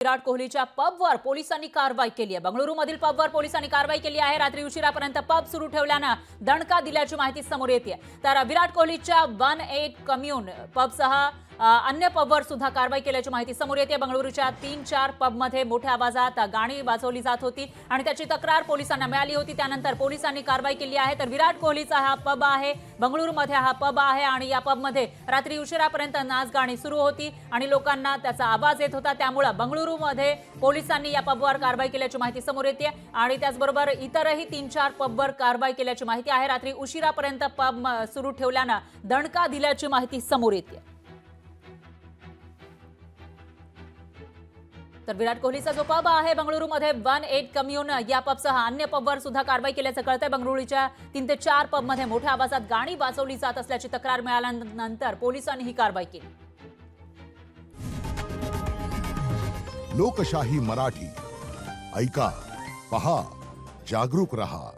विराट कोहलीच्या पबवर पोलिसांनी कारवाई केली आहे। बंगळुरूमधील पबवर पोलिसांनी कारवाई केली आहे। रात्री उशिरापर्यंत पब सुरू ठेवल्याने दणका दिल्याची माहिती समोर येते। तर विराट कोहलीच्या 18 कम्युन पबसह अन्य पबवर सुद्धा कारवाई केल्याची माहिती समोर येते। बंगळुरूच्या 3-4 पबमध्ये मोठ्या आवाजात गाणी वाजवली जात होती आणि त्याची तक्रार पोलिसांना मिळाली होती। त्यानंतर पोलिसांनी कारवाई केली आहे। तर विराट कोहलीचा हा पब आहे, बंगळुरूमध्ये हा पब आहे आणि या पबमध्ये रात्री उशिरापर्यंत नाचगाणी सुरू होती आणि लोकांना त्याचा आवाज येत होता। त्यामुळे बंगळुरूमध्ये पोलिसांनी या पबवर कारवाई केल्याची माहिती समोर येते आणि त्याचबरोबर इतरही 3-4 पबवर कारवाई केल्याची माहिती आहे। रात्री उशिरापर्यंत पब सुरू ठेवल्याने दणका दिल्याची माहिती समोर येते। तर विराट कोहलीचा जो पब आहे बंगळुरूमध्ये 18 कम्युन या पबसह अन्य पबवर सुद्धा कारवाई केल्याचं कळतंय। बंगळुरूच्या 3 ते 4 पबमध्ये मोठ्या आवाजात गाणी वाजवली जात असल्याची तक्रार मिळाल्यानंतर पोलिसांनी ही कारवाई केली। लोकशाही मराठी ऐका, पहा, जागरूक रहा।